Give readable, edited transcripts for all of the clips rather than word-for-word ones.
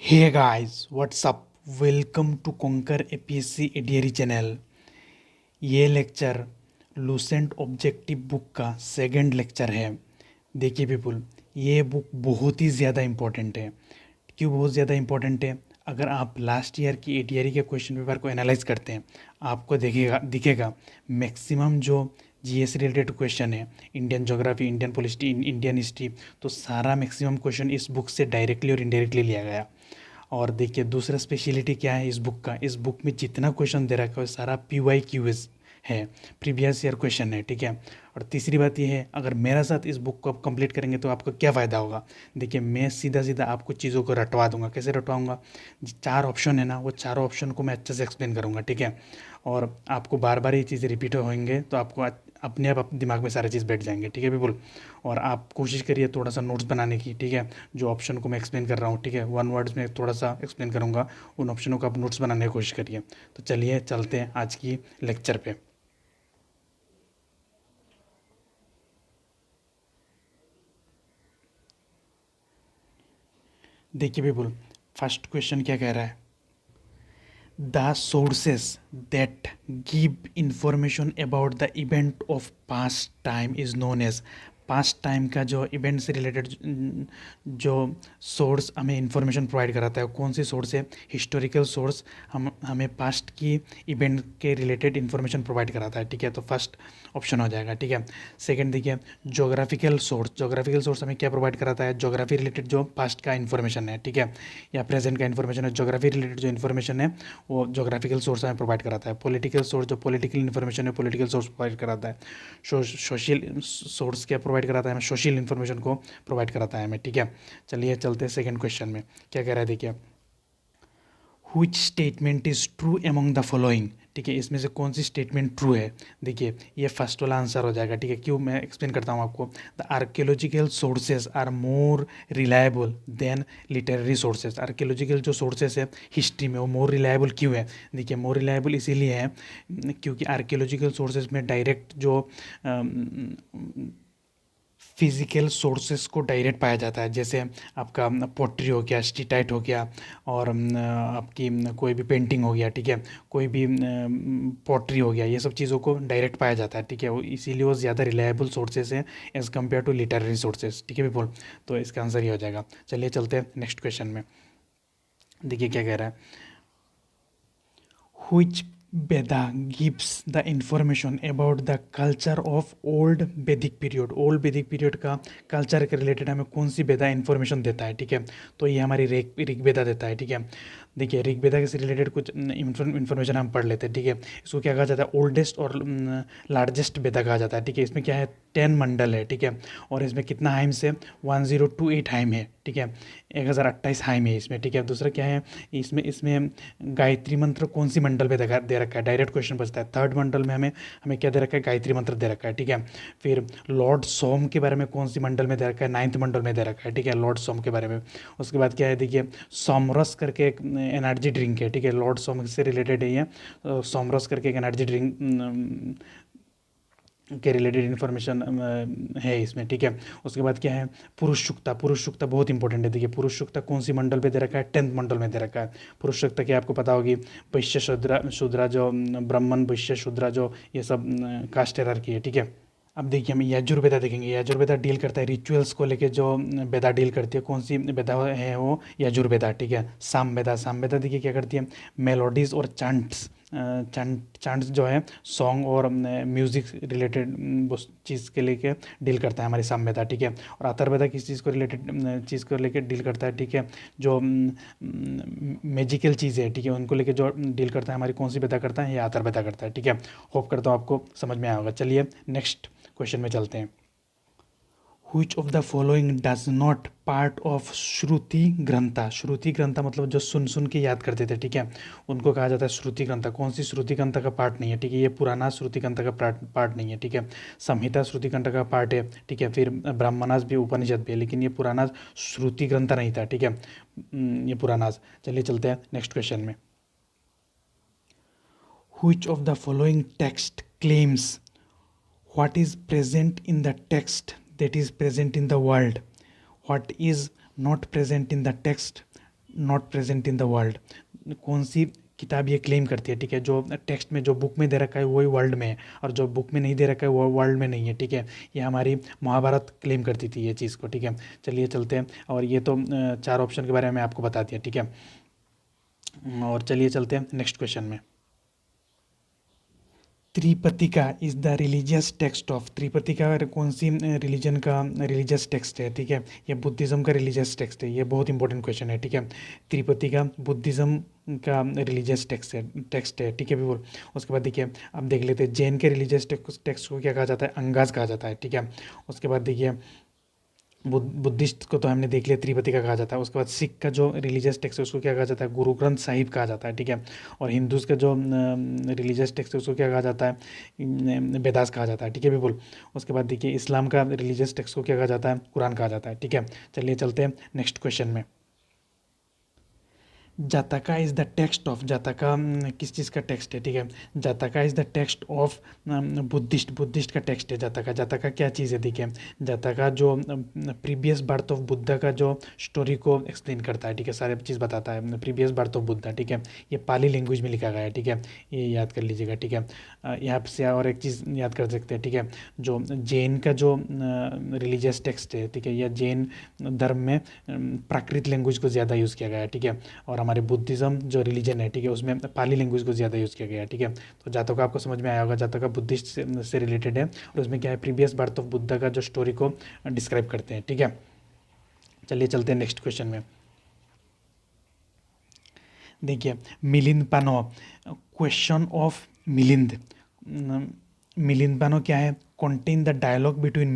Hey guys, what's up? Welcome to Conquer APSC ADRE channel. ये lecture Lucent objective book का second lecture है। देखिए people, ये book बहुत ही ज़्यादा इम्पोर्टेंट है। क्यों बहुत ज़्यादा इम्पोर्टेंट है? अगर आप लास्ट ईयर की ADRE के क्वेश्चन पेपर को एनालाइज करते हैं, आपको दिखेगा मैक्सिमम जो जीएस रिलेटेड क्वेश्चन है, Indian geography, Indian polity, Indian history, तो सारा मैक्सिमम क्वेश्चन इस बुक से डायरेक्टली और इनडायरेक्टली लिया गया। और देखिए दूसरा स्पेशलिटी क्या है इस बुक का, इस बुक में जितना क्वेश्चन दे रखा है वो सारा PYQs है, प्रीवियस ईयर क्वेश्चन है, ठीक है। और तीसरी बात ये है, अगर मेरा साथ इस बुक को आप कंप्लीट करेंगे तो आपको क्या फ़ायदा होगा। देखिए मैं सीधा सीधा आपको चीज़ों को रटवा दूंगा। कैसे रटवाऊंगा? चार ऑप्शन है ना, वो चारों ऑप्शन को मैं अच्छे से एक्सप्लेन करूंगा, ठीक है। और आपको बार बार ये चीज़ें रिपीट होंगे तो आपको अपने आप दिमाग में सारी चीज़ बैठ जाएंगे, ठीक है पीपल। और आप कोशिश करिए थोड़ा सा नोट्स बनाने की, ठीक है। जो ऑप्शन को मैं एक्सप्लेन कर रहा हूँ, ठीक है, वन वर्ड्स में थोड़ा सा एक्सप्लेन करूँगा, उन ऑप्शनों को आप नोट्स बनाने की कोशिश करिए। तो चलिए चलते हैं आज की लेक्चर पे। देखिए पीपल, फर्स्ट क्वेश्चन क्या कह रहा है? The sources that give information about the event of past time is known as। Past time का जो इवेंट से रिलेटेड जो सोर्स हमें इंफॉर्मेशन प्रोवाइड कराता है, कौन सी सोर्स है? हिस्टोरिकल सोर्स हम हमें पास्ट की इवेंट के रिलेटेड इंफॉर्मेशन प्रोवाइड कराता है, ठीक है। तो फर्स्ट ऑप्शन हो जाएगा, ठीक है। सेकंड देखिए, जोग्राफिकल सोर्स, जोग्राफिकल सोर्स हमें क्या प्रोवाइड कराता है? जोग्राफी रिलेटेड जो पास्ट का इन्फॉर्मेशन है, ठीक है, या प्रेजेंट का इन्फॉर्मेशन है, जोग्राफी रिलेटेड जो इन्फॉर्मेशन है वो जोग्राफिकल सोर्स हमें प्रोवाइड कराता है। पॉलिटिकल सोर्स, जो पॉलिटिकल इन्फॉर्मेशन है, पॉलिटिकल सोर्स प्रोवाइड कराता है। सोशल सोर्स क्या प्रोवाइड कराता है हमें? सोशल इन्फॉर्मेशन को प्रोवाइड कराता है हमें, ठीक है। चलिए चलते हैं सेकंड क्वेश्चन में। क्या कह रहा है देखिए, हुच statement is true among the following, ठीक है, इसमें से कौन सी स्टेटमेंट ट्रू है? देखिए ये फर्स्ट वाला आंसर हो जाएगा, ठीक है। क्यों, मैं एक्सप्लेन करता हूँ आपको। The archaeological sources are more reliable than literary sources. Archaeological जो सोर्सेज है हिस्ट्री में, वो मोर रिलायबल क्यों है? देखिए मोर रिलायबल इसीलिए है क्योंकि आर्कियोलॉजिकल सोर्सेज में डायरेक्ट जो फिज़िकल सोर्सेस को डायरेक्ट पाया जाता है। जैसे आपका पोट्री हो गया, स्टीटाइट हो गया, और आपकी कोई भी पेंटिंग हो गया, ठीक है, कोई भी पोट्री हो गया, ये सब चीज़ों को डायरेक्ट पाया जाता है, ठीक है। वो इसीलिए वो ज़्यादा रिलायबल सोर्सेस हैं as compared to literary sources, ठीक है पीपल। तो इसका आंसर ये हो जाएगा। चलिए चलते हैं नेक्स्ट क्वेश्चन में। देखिए क्या कह रहा है, which Veda gives the information about the culture of old Vedic period। Old वैदिक पीरियड का कल्चर के रिलेटेड हमें कौन सी वेदा इन्फॉर्मेशन देता है, ठीक है। तो ये हमारी ऋग्वेदा देता है, ठीक है। देखिए ऋग्वेदा से रिलेटेड कुछ इन्फॉर्मेशन हम पढ़ लेते हैं, ठीक है। इसको क्या कहा जाता है? ओल्डेस्ट और लार्जेस्ट वेदा कहा जाता है, ठीक है। इसमें क्या है? 10 मंडल है, ठीक है। और इसमें कितना हाइम्स है? 1028 हाइम है, ठीक है। 1028 हाइम है इसमें, ठीक है। दूसरा क्या है, इसमें इसमें गायत्री मंत्र कौन सी मंडल में दे रखा है? डायरेक्ट क्वेश्चन पूछता है। थर्ड मंडल में हमें हमें क्या दे रखा है? गायत्री मंत्र दे रखा है, ठीक है। फिर लॉर्ड सोम के बारे में कौन सी मंडल में दे रखा है? 9th मंडल में दे रखा है, ठीक है, लॉर्ड सोम के बारे में। उसके बाद क्या है देखिए, सोमरस करके एक एनर्जी ड्रिंक है, ठीक है, लॉर्ड सोम से रिलेटेड है ये। सोमरस करके एक एनर्जी ड्रिंक के रिलेटेड इन्फॉर्मेशन है इसमें, ठीक है। उसके बाद क्या है? पुरुष शुक्ता, पुरुष शुक्ता बहुत इंपॉर्टेंट है। देखिए पुरुष शुक्ता कौन सी मंडल पे दे रखा है? 10th मंडल में दे रखा है। पुरुष शुक्ता की आपको पता होगी, वैश्य शूद्रा शूद्रा जो ब्राह्मण, वैश्य शूद्रा जो ये सब कास्ट हायरार्की है, ठीक है। अब देखिए हम यजुर्वेदा देखेंगे। यजुर्वेदा डील करता है रिचुअल्स को लेके, जो वेदा डील करती है, कौन सी वेदा है वो? यजुर्वेदा, ठीक है। सामवेदा, सामवेदा देखिए क्या करती है? मेलोडीज और चांट्स, चांट्स जो है सॉन्ग और म्यूज़िक रिलेटेड वो चीज़ के लेके डील करता है हमारी सामवेदा, ठीक है। और अथर्ववेदा किस चीज़ को रिलेटेड चीज़ को लेके डील करता है, ठीक है, जो मैजिकल चीज़ें है, ठीक है, उनको लेके जो डील करता है हमारी कौन सी वेदा करता है? ये अथर्ववेदा करता है, ठीक है। होप करता हूँ आपको समझ में आया होगा। चलिए नेक्स्ट क्वेश्चन में चलते हैं। Which of the following does not part of Shruti grantha? श्रुति ग्रंथा मतलब जो सुन सुन के याद करते थे, ठीक है, उनको कहा जाता है श्रुति ग्रंथा। कौन सी श्रुति ग्रंथा का पार्ट नहीं है? ठीक है, ये पुराना श्रुति ग्रंथा का पार्ट नहीं है, ठीक है। संहिता श्रुति ग्रंथ का पार्ट है, ठीक है। फिर ब्राह्मणास भी, उपनिषद भी है, लेकिन ये पुराना श्रुति ग्रंथ नहीं था, ठीक है, ये पुरानास। चलिए चलते हैं नेक्स्ट क्वेश्चन में। Which of the following text claims what is present in the text that is present in the world? What is not present in the text not present in the world, कौन सी किताब ये claim करती है, ठीक है, जो text में जो बुक में दे रखा है वही वर्ल्ड में है, और जो बुक में नहीं दे रखा है वो वर्ल्ड में नहीं है, ठीक है। ये हमारी महाभारत क्लेम करती थी ये चीज़ को, ठीक है। चलिए चलते हैं, और ये तो चार ऑप्शन के बारे में आपको बता दिया, ठीक है। और चलिए चलते हैं नेक्स्ट क्वेश्चन में। Tripitaka is the religious text of, Tripitaka कौन सी रिलीजन का रिलीजियस टेक्स्ट है, ठीक है। ये बुद्धिज़्म का रिलीजियस टेक्स्ट है, ये बहुत इंपॉर्टेंट क्वेश्चन है, ठीक है। त्रिपतिका बुद्धिज़्म का रिलीजियस टेक्स्ट है, ठीक है बिल्कुल। उसके बाद देखिए, अब देख लेते हैं जैन के रिलीजियस टेक्स्ट को क्या कहा जाता है, अंगास कहा जाता है, ठीक है। उसके बाद देखिए बुद्धिस्ट को तो हमने देख लिया, त्रिपतिका कहा जाता है। उसके बाद सिख का जो रिलीजियस टेक्स्ट है उसको क्या कहा जाता है, गुरु ग्रंथ साहिब कहा जाता है, ठीक है। और हिंदूज़ का जो रिलीजियस टेक्स्ट है उसको क्या कहा जाता है, वेदास कहा जाता है, ठीक है बिल्कुल। उसके बाद देखिए इस्लाम का रिलीजियस टेक्स्ट को क्या कहा जाता है, कुरान कहा जाता है, ठीक है। चलिए चलते हैं नेक्स्ट क्वेश्चन में। जातका इज़ द टेक्स्ट ऑफ, जातका किस चीज़ का टेक्स्ट है, ठीक है। जातका is the text of Buddhist का टेक्स्ट है जातका। जातका क्या चीज़ है, देखिए, जातका जो प्रीवियस बर्थ ऑफ बुद्धा का जो स्टोरी को एक्सप्लेन करता है, ठीक है, सारे चीज़ बताता है, प्रीवियस बर्थ ऑफ बुद्धा, ठीक है। ये पाली लैंग्वेज में लिखा गया है, ठीक है, ये याद कर लीजिएगा, ठीक है। यहाँ से और एक चीज़ याद कर सकते हैं, ठीक है, जो जैन का जो रिलीजियस टेक्स्ट है, ठीक है, या जैन धर्म में प्राकृत लैंग्वेज को ज़्यादा यूज़ किया गया है, ठीक है। और हमारे बुद्धिज़्म जो रिलीजन है, ठीक है, उसमें पाली लैंग्वेज को ज़्यादा यूज़ किया गया है, ठीक है। तो जातका आपको समझ में आया होगा, जातका बुद्धिस्ट से रिलेटेड है, और उसमें क्या है, प्रीवियस बर्थ ऑफ बुद्धा का जो स्टोरी को डिस्क्राइब करते हैं, ठीक है। चलिए चलते हैं नेक्स्ट क्वेश्चन में। देखिए मिलिंद पानो, क्वेश्चन ऑफ मिलिंद, मिलिंद पानो क्या है, contain the dialogue between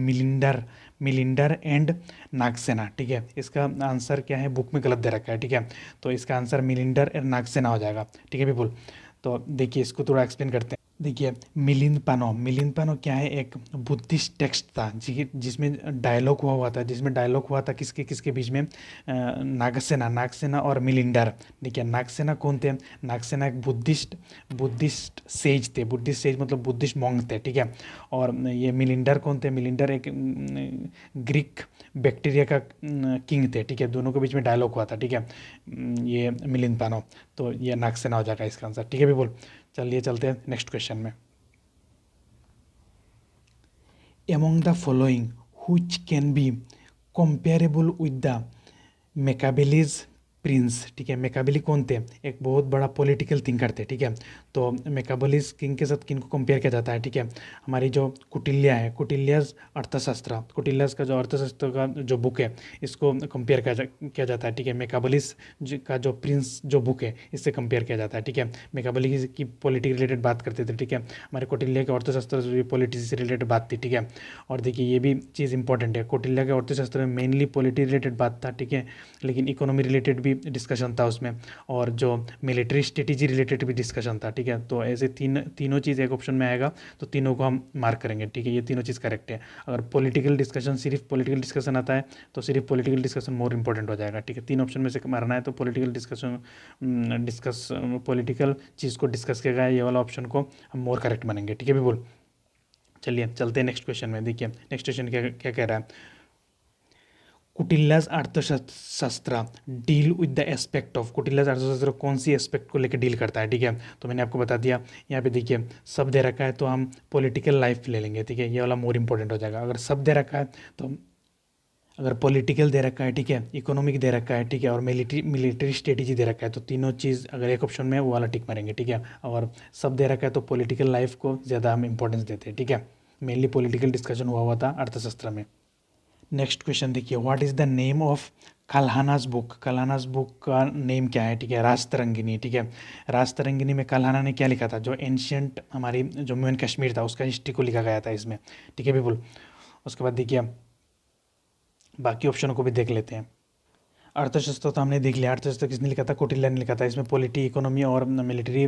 Milinda and Nagasena, ठीक है। इसका आंसर क्या है, बुक में गलत दे रखा है, ठीक है। तो इसका आंसर मिलिंडर एंड नागसेना हो जाएगा, ठीक है बिल्कुल। तो देखिए इसको थोड़ा एक्सप्लेन करते हैं। देखिए मिलिंद पानो क्या है, एक बुद्धिस्ट टेक्स्ट था जिसमें डायलॉग हुआ था, किसके किसके बीच में, नागसेना और मिलिंडर। देखिए नागसेना कौन थे, नागसेना एक बुद्धिस्ट सेज थे, बुद्धिस्ट सेज मतलब बुद्धिस्ट मॉन्क थे, ठीक है। और ये मिलिंडर कौन थे, मिलिंडर एक ग्रीक बैक्टीरिया का किंग थे, ठीक है। दोनों के बीच में डायलॉग हुआ था, ठीक है। ये मिलिंद पानो, तो ये नागसेना हो जाएगा इसका आंसर, ठीक है बिल्कुल। चलिए चलते हैं नेक्स्ट क्वेश्चन में। Among the following which can be comparable with the Machiavelli's Prince, ठीक है। मैकियावेली कौन थे, एक बहुत बड़ा पॉलिटिकल थिंकर थे, ठीक है। तो मैकियावेलीज किंग के साथ किन को कंपेयर किया जाता है, ठीक है। हमारी जो कुटिल्या है, कुटिल्याज अर्थशास्त्र, कुटिल्याज का जो अर्थशास्त्र का जो बुक है, इसको कंपेयर किया जाता है, ठीक है। मैकियावेलीज का जो प्रिंस जो बुक है, इससे कंपेयर किया जाता है, ठीक है। मैकियावेली की पॉलिटिक रिलेटेड बात करते थे, ठीक है। हमारे कौटिल्य के अर्थशास्त्र से पॉलिटिक्स से रिलेटेड बात थी, ठीक है। और देखिए ये भी चीज़ इंपॉर्टेंट है, कौटिल्य के अर्थशास्त्र में मेनली पॉलिटी रिलेटेड बात था, ठीक है, लेकिन इकोनॉमी रिलेटेड भी डिस्कशन था उसमें, और जो मिलिट्री स्ट्रेटेजी रिलेटेड भी डिस्कशन था, ठीक है। तो ऐसे तीनों चीज़ एक ऑप्शन में आएगा, तो तीनों को हम मार्क करेंगे, ठीक है। ये तीनों चीज़ करेक्ट है। अगर पॉलिटिकल डिस्कशन, सिर्फ पॉलिटिकल डिस्कशन आता है तो सिर्फ पॉलिटिकल डिस्कशन मोर इंपॉर्टेंट हो जाएगा, ठीक है। तीन ऑप्शन में से मारना है तो पॉलिटिकल पॉलिटिकल चीज़ को डिस्कस किया गया है, ये वाला ऑप्शन को हम मोर करेक्ट मानेंगे, ठीक है बिल्कुल। चलिए चलते हैं नेक्स्ट क्वेश्चन में। देखिए नेक्स्ट क्वेश्चन क्या क्या कह रहा है, Kautilya's Arthashastra deal with the aspect of, Kautilya's Arthashastra कौन सी एस्पेक्ट को लेकर डील करता है, ठीक है। तो मैंने आपको बता दिया, यहाँ पे देखिए सब दे रखा है तो हम पॉलिटिकल लाइफ ले लेंगे, ठीक है, ये वाला मोर इंपॉर्टेंट हो जाएगा। अगर सब दे रखा है तो अगर पॉलिटिकल दे रखा है, ठीक है, इकोनॉमिक दे रखा है, ठीक है, और मिलिट्री स्ट्रेटेजी दे रखा है, तो तीनों चीज़ अगर एक ऑप्शन में है वो वाला टिक मारेंगे, ठीक है। और सब दे रखा है तो पॉलिटिकल लाइफ को ज़्यादा हम इंपॉर्टेंस देते हैं, ठीक है। मेनली पॉलिटिकल डिस्कशन हुआ था अर्थशास्त्र में। नेक्स्ट क्वेश्चन देखिए, what is the name of Kalhana's book, Kalhana's book का नेम क्या है, ठीक है, राजतरंगिनी, ठीक है। राजतरंगिनी में कल्हाना ने क्या लिखा था, जो एंशियंट हमारी जम्मू एंड कश्मीर था उसका हिस्ट्री को लिखा गया था इसमें, ठीक है बिल्कुल। उसके बाद देखिए बाकी ऑप्शनों को भी देख लेते हैं। अर्थशास्त्र तो हमने देख लिया, अर्थशास्त्र किसने लिखा था, कौटिल्य ने लिखा था। इसमें पॉलिटी, इकोनॉमी और मिलिट्री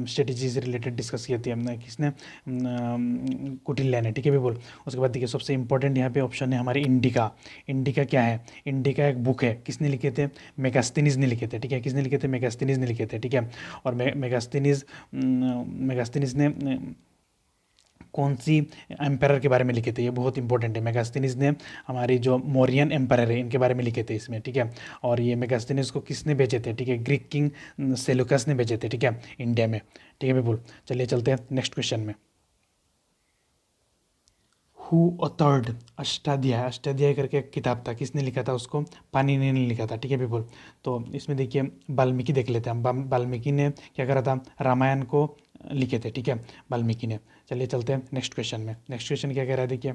स्ट्रेटेजी से रिलेटेड डिस्कस की थी हमने, किसने, कौटिल्य ने, ठीक है बिल्कुल। उसके बाद देखिए सबसे इंपॉर्टेंट यहाँ पे ऑप्शन है हमारी इंडिका। इंडिका क्या है, इंडिका एक बुक है, किसने लिखे थे, मेगास्थनीज ने लिखे थे, ठीक है। किसने लिखे थे, मेगास्थनीज ने लिखे थे, ठीक है। और मेगास्थनीज ने कौन सी एम्पायर के बारे में लिखे थे, ये बहुत इंपॉर्टेंट है। मेगास्थनीज ने हमारी जो मौर्यन एम्पायर है इनके बारे में लिखे थे इसमें, ठीक है। और ये मेगास्थनीज को किसने भेजे थे, ठीक है, ग्रीक किंग सेलुकस ने भेजे थे, ठीक है, इंडिया में, ठीक है पीपुल। चलिए चलते हैं नेक्स्ट क्वेश्चन में। हु ऑथर्ड अष्टाध्याय, अष्टाध्याय करके एक किताब था, किसने लिखा था उसको, पाणिनि ने लिखा था, ठीक है पीपुल। तो इसमें देखिए वाल्मीकि देख लेते हैं हम। वाल्मीकि ने क्या करा था, रामायण को लिखे थे, ठीक है, वाल्मीकि ने। चलिए चलते हैं नेक्स्ट क्वेश्चन में। नेक्स्ट क्वेश्चन क्या कह रहा है, देखिए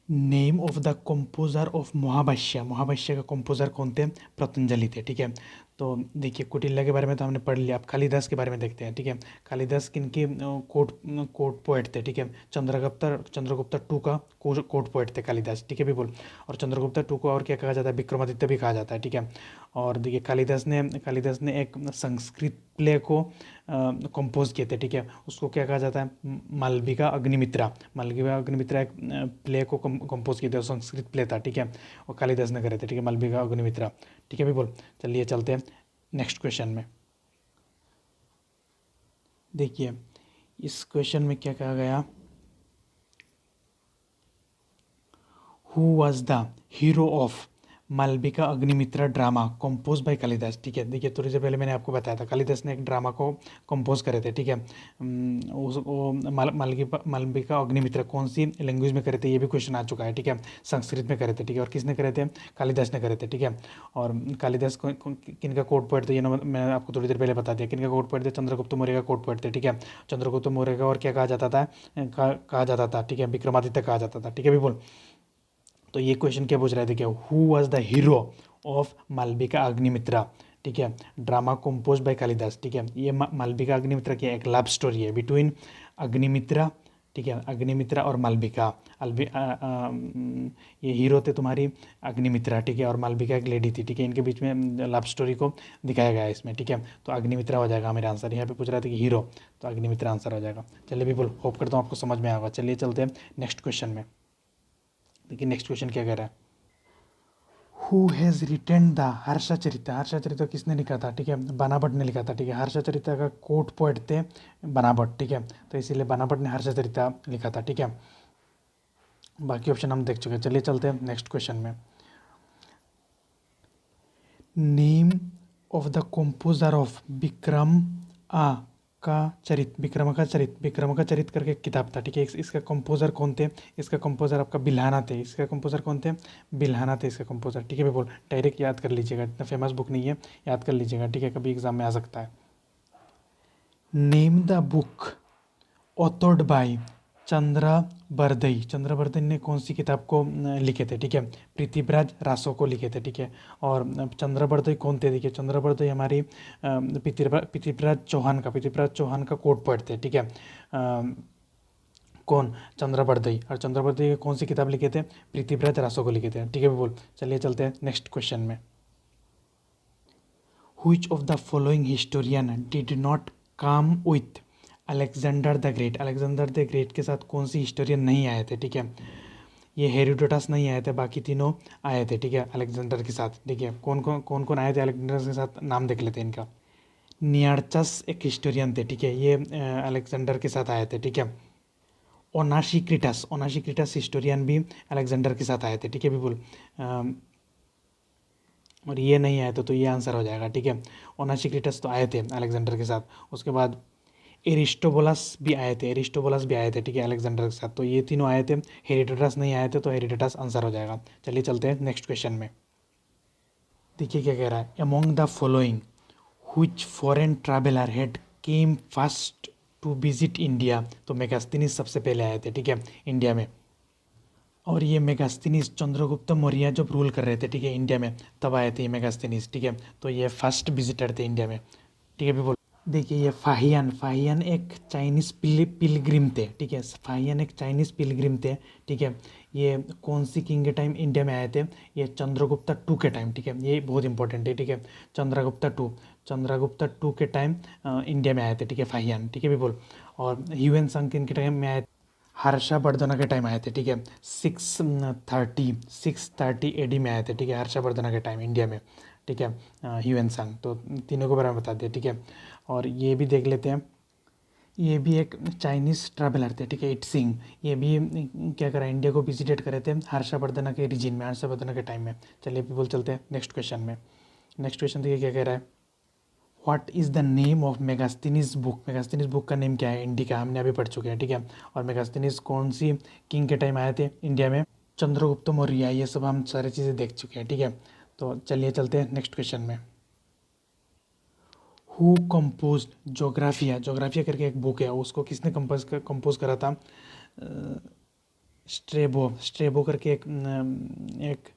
name of the composer of Mahabhashya, Mahabhashya का कंपोजर कौन थे, पतंजलि थे, ठीक है। तो देखिए कौटिल्य के बारे में तो हमने पढ़ लिया, अब कालिदास के बारे में देखते हैं, ठीक है। कालिदास किनके कोर्ट कोर्ट पोएट थे, ठीक है, चंद्रगुप्त टू का कोर्ट पोएट थे कालिदास, ठीक है पीपुल। और चंद्रगुप्त टू को और क्या कहा जाता है, विक्रमादित्य भी कहा जाता है, ठीक है। और देखिए कालिदास ने एक संस्कृत प्ले को कंपोज किए थे, ठीक है, उसको क्या कहा जाता है, मालविका अग्निमित्रा। मालविका अग्निमित्रा एक प्ले को कंपोज किए थे, संस्कृत प्ले था, ठीक है, और कालिदास ने करे थे, ठीक है, मालविका अग्निमित्रा, ठीक है पीपुल। चलिए चलते हैं नेक्स्ट क्वेश्चन में। देखिए इस क्वेश्चन में क्या कहा गया, who was the hero of Malavika Agnimitra drama compose by Kalidasa, ठीक है। देखिए थोड़ी देर पहले मैंने आपको बताया था कालिदास ने एक ड्रामा को कंपोज करे थे, ठीक है। वो मालविका अग्निमित्रा कौन सी लैंग्वेज में करे थे, ये भी क्वेश्चन आ चुका है, ठीक है, संस्कृत में करे थे, ठीक है। और किसने करे थे, कालिदास ने करे थे, ठीक है। और कालिदास किनका कोर्ट पोएट थे, ये मैंने आपको थोड़ी देर पहले बता दिया, किनका कोर्ट पोएट थे, चंद्रगुप्त मौर्य का कोर्ट पोएट थे, ठीक है। चंद्रगुप्त मौर्य का और क्या कहा जाता था, कहा जाता था, ठीक है, विक्रमादित्य कहा जाता था, ठीक है भी बोल। तो ये क्वेश्चन क्या पूछ रहा है, देखिए who was the hero of Malavika Agnimitra, ठीक है, ड्रामा कंपोज बाय कालिदास, ठीक है। ये मालविका अग्निमित्रा की एक लव स्टोरी है बिटवीन अग्निमित्रा, ठीक है, अग्निमित्रा और मालविका। ये हीरो थे तुम्हारी अग्निमित्रा, ठीक है, और मालविका एक लेडी थी, ठीक है, इनके बीच में लव स्टोरी को दिखाया गया है इसमें, ठीक है। तो अग्निमित्रा हो जाएगा मेरा आंसर, यहाँ पे पूछ रहा था कि हीरो, तो अग्निमित्रा आंसर हो जाएगा। चलिए पीपल, होप करता हूँ आपको समझ में आएगा। चलिए चलते हैं नेक्स्ट क्वेश्चन में। देखिए नेक्स्ट क्वेश्चन क्या कह रहा है, who has retain the Harshacharita, Harshacharita किसने लिखा था, ठीक है, बनावट ने लिखा था, ठीक है। हर्षचरित का कोर्ट पोएट थे बनावट, ठीक है, तो इसीलिए बनावट ने हर्षचरित लिखा था, ठीक है। बाकी ऑप्शन हम देख चुके हैं। चलिए चलते हैं नेक्स्ट क्वेश्चन में। Name of the composer of Vikram का चरित करके एक किताब था, ठीक है। इसका कंपोजर कौन थे, इसका कंपोजर आपका बिल्हाना थे, इसका कंपोजर कौन थे, बिल्हाना थे इसका कंपोजर, ठीक है भी बोल। डायरेक्ट याद कर लीजिएगा, इतना फेमस बुक नहीं है, याद कर लीजिएगा, ठीक है, कभी एग्जाम में आ सकता है। Name the book authored by Chandbardai ने कौन सी किताब को लिखे थे, ठीक है, पृथ्वीराज रासो को लिखे थे, ठीक है। और चंद्रबरदई कौन थे, देखिए चंद्रबरदई हमारी पृथ्वीराज चौहान का कोर्ट पोएट थे, ठीक है। कौन, चंद्रबरदई। और चंद्रबरदई कौन सी किताब लिखे थे, पृथ्वीराज रासो को लिखे थे, ठीक है बोल। चलिए चलते हैं नेक्स्ट क्वेश्चन में। Which of the following historian did not come with Alexander the great, Alexander the great के साथ कौन सी हिस्टोरियन नहीं आए थे, ठीक है। ये हेरोडोटस नहीं आए थे, बाकी तीनों आए थे, ठीक है, अलेक्जेंडर के साथ, ठीक है। कौन कौन आए थे अलेक्जेंडर के साथ, नाम देख लेते हैं इनका। नियार्चस एक हिस्टोरियन थे, ठीक है, ये अलेक्जेंडर के साथ आए थे, ठीक है। ओनाशिक्रिटस हिस्टोरियन भी अलेक्जेंडर के साथ आए थे, ठीक है पीपुल। और ये नहीं आए तो ये आंसर हो जाएगा, ठीक है। ओनाशिक्रिटस तो आए थे अलेक्जेंडर के साथ। उसके बाद एरिस्टोबुलस भी आए थे, ठीक है, अलेक्जेंडर के साथ। तो ये तीनों आए थे, हेरोडोटस नहीं आए थे, तो हेरोडोटस आंसर हो जाएगा। चलिए चलते हैं नेक्स्ट क्वेश्चन में। देखिए क्या कह रहा है, among the following which foreign traveller had came first to visit India, तो मेगास्थनीज सबसे पहले आए थे, ठीक है, इंडिया में। और ये मेगास्थनीज चंद्रगुप्त मौर्य जब रूल कर रहे थे, ठीक है, इंडिया में, तब आए थे ये मेगास्थनीज, ठीक है। तो ये फर्स्ट विजिटर थे इंडिया में, ठीक है भी। देखिए ये फाहियान एक चाइनीज़ पिलग्रिम थे, ठीक है, फाहियान एक चाइनीज़ पिलग्रिम थे, ठीक है। ये कौन सी किंग के टाइम इंडिया में आए थे, ये चंद्रगुप्त टू के टाइम, ठीक है, ये बहुत इंपॉर्टेंट है, ठीक है। चंद्रगुप्त टू के टाइम इंडिया में आए थे, ठीक है, फाहियान, ठीक है भी बोल। और ह्यूएन सांग किन के टाइम में आए, हर्षवर्धन के टाइम आए थे, ठीक है, 630 एडी में आए थे, ठीक है, हर्षवर्धन के टाइम इंडिया में, ठीक है, ह्यूएन सांग। तो तीनों के बारे में बता दिया, ठीक है। और ये भी देख लेते हैं, ये भी एक चाइनीज़ ट्रैवलर थे, ठीक है, इटसिंग। ये भी क्या करा, इंडिया को विजिटेट करे थे हर्षवर्धन के रीजन में, हर्षवर्धन के टाइम में। चलिए पीपल चलते हैं नेक्स्ट क्वेश्चन में। नेक्स्ट क्वेश्चन देखिए क्या कह रहा है, what is the name of Megasthenes book. Megasthenes book का नेम क्या है, इंडिका, हमने अभी पढ़ चुके हैं, ठीक है। और मेगास्थनीज कौन सी किंग के टाइम आए थे इंडिया में, चंद्रगुप्त मौर्य, ये सब हम सारी चीज़ें देख चुके हैं, ठीक है। तो चलिए चलते हैं नेक्स्ट क्वेश्चन में। हु कंपोज जोग्राफिया, जोग्राफिया करके एक बुक है, उसको किसने कंपोज करा था, स्ट्रेबो, स्ट्रेबो करके एक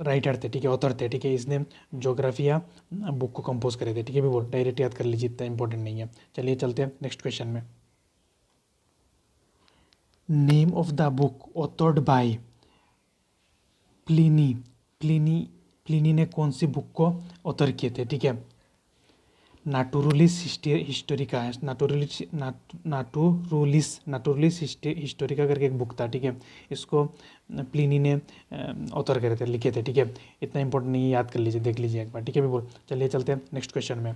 राइटर थे, ठीक है, ऑथर थे, ठीक है। इसने जोग्राफिया बुक को कंपोज करे थे, ठीक है। भी बोल डायरेक्ट याद कर लीजिए, इतना इंपॉर्टेंट नहीं है। चलिए चलते हैं नेक्स्ट क्वेश्चन में। Name of the book authored bye Pliny, Pliny, Pliny ने कौन सी बुक को ऑथर किए थे, ठीक है। नाटुरुलिस हिस्टोरिका है, नाटुरुलिस हिस्टोरिका करके एक बुक था, ठीक है। इसको प्लिनी ने ऑथर करे थे, लिखे थे, ठीक है। इतना इंपॉर्टेंट नहीं है, याद कर लीजिए, देख लीजिए एक बार, ठीक है। भी बोल चलिए चलते हैं नेक्स्ट क्वेश्चन में।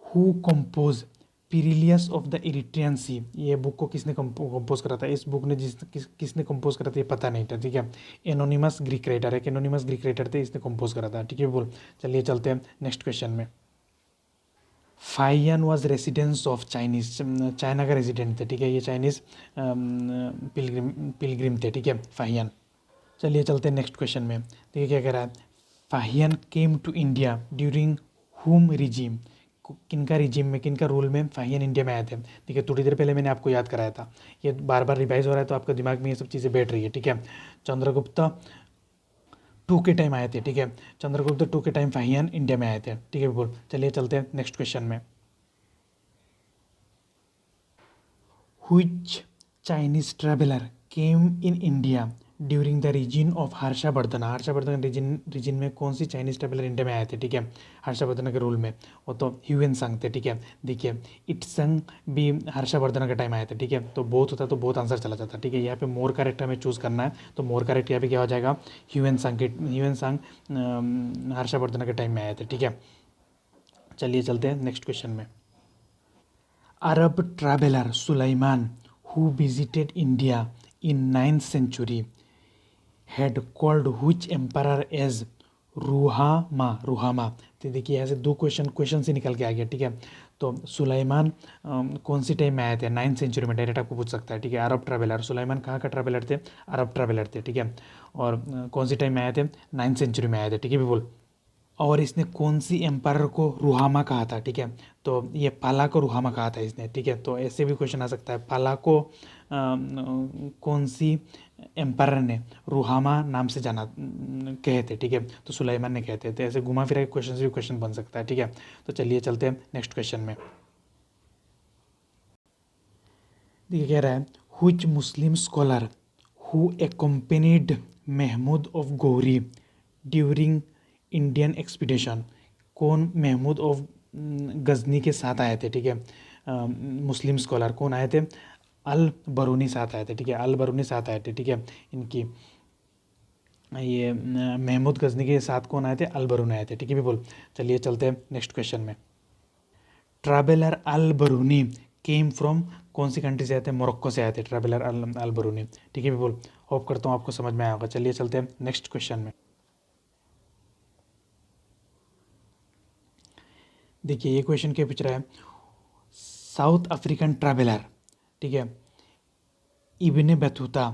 हु कंपोज पीरिलियस ऑफ द इरिट्रियन सी, ये बुक को किसने कंपोज करा था, इस बुक ने किसने कंपोज करा था ये पता नहीं था, ठीक है। एनोनिमस ग्रीक राइटर है, एनोनिमस ग्रीक राइटर थे, इसने कंपोज करा था, ठीक है। बोल चलिए चलते हैं नेक्स्ट क्वेश्चन में। Fahien was residence of Chinese, China का रेजिडेंट थे, ठीक है। ये चाइनीज़ पिलग्रिम थे, ठीक है, फाहियन। चलिए चलते हैं नेक्स्ट क्वेश्चन में। देखिए क्या कह रहा है, फाहियन केम टू इंडिया ड्यूरिंग हुम रिजीम, किनका रिजीम में, किनका रूल में फाहियन इंडिया में आए थे। ठीक है, थोड़ी देर पहले मैंने आपको याद कराया था, ये बार बार रिवाइज हो रहा है तो आपके दिमाग में ये सब चीज़ें बैठ रही है, ठीक है। चंद्रगुप्त टू के टाइम आए थे, ठीक है। चंद्रगुप्त टू के टाइम फाहियन इंडिया में आए थे, ठीक है। बोल चलिए चलते हैं नेक्स्ट क्वेश्चन में। Which Chinese traveler came in India during the reign of Harshavardhan, Harshavardhan reign में कौन सी चाइनीज ट्रेवलर इंडिया में आए थे, ठीक है, हर्षवर्धन के रूल में, वो तो ह्यूएन सांग थे, ठीक है। देखिए इटसंग भी हर्षवर्धन के टाइम आए थे, ठीक है। तो बोथ होता तो बहुत आंसर चला जाता, ठीक है। यहाँ पे मोर करेक्ट हमें चूज़ करना है, तो मोर करेक्ट यहाँ पे क्या हो जाएगा, ह्यूएन सांग हर्षवर्धन के टाइम में आए थे, ठीक है। चलिए चलते हैं नेक्स्ट क्वेश्चन में। Arab traveler Sulaiman, who visited India in 9th century, had called which emperor as रूहामा, रूहामा। तो देखिए यहाँ से दो क्वेश्चन से निकल के आ गया, ठीक है। तो सुलाइमान कौन सी टाइम में आए थे, 9th सेंचुरी में, डायरेक्ट आपको पूछ सकता है, ठीक है। अरब ट्रैवलर, सुलाइमान कहाँ का ट्रैवलर थे, अरब ट्रैवलर थे, ठीक है। और कौन सी टाइम में आए थे, 9th सेंचुरी में आए थे, ठीक है। भी बोल और इसने कौन सी एम्पायर को रूहामा कहा था, ठीक है। तो ये पाला को रूहामा कहा था इसने, ठीक है। तो ऐसे भी क्वेश्चन आ सकता है, पाला को कौन सी एम्पायर ने रूहामा नाम से जाना कहे थे, ठीक है। तो सुलाइमान ने कहते थे, ऐसे घुमा फिरा क्वेश्चन भी क्वेश्चन बन सकता है, ठीक है। तो चलिए चलते हैं नेक्स्ट क्वेश्चन में। देखिए कह रहा है, which Muslim scholar who accompanied Mahmud of Ghori during Indian expedition, कौन महमूद ऑफ गजनी के साथ आए थे, ठीक है। मुस्लिम स्कॉलर कौन आए थे, अल बरूनी साथ आए थे, ठीक है। अल बरूनी साथ आए थे, ठीक है। इनकी ये महमूद गजनी के साथ कौन आए थे, अल बरूनी आए थे, ठीक है। भी बोल चलिए चलते हैं नेक्स्ट क्वेश्चन में। Traveller Al Biruni came from, कौन सी कंट्री से आए थे, मोरक्को से आए थे ट्रैवलर अल बरूनी, ठीक है। भी बोल होप करता हूँ आपको समझ में आया होगा। चलिए चलते हैं नेक्स्ट क्वेश्चन में। देखिए ये क्वेश्चन क्या पूछ रहा है, साउथ अफ्रीकन ट्रैवलर, ठीक है, Ibn Battuta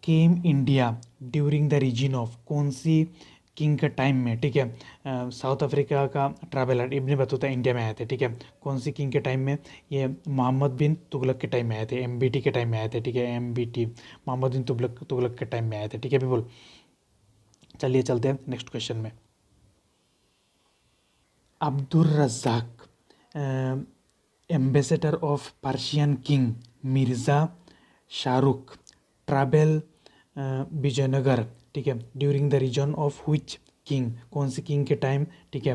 came India during the reign of, कौन सी किंग का टाइम में, ठीक है। साउथ अफ्रीका का ट्रैवलर इब्ने बतूता इंडिया में आए थे, ठीक है। कौन सी किंग के टाइम में, ये मोहम्मद बिन तुगलक के टाइम में आए थे, एमबीटी के टाइम में आए थे, ठीक है। एमबीटी मोहम्मद बिन तुगलक के टाइम में आए थे, ठीक है। भी बोल चलिए चलते हैं नेक्स्ट क्वेश्चन में। Abdul Razzaq ambassador of Persian king Mirza Shahrukh travel Vijayanagar, ठीक है, during the reign of which king, कौन सी किंग के टाइम, ठीक है।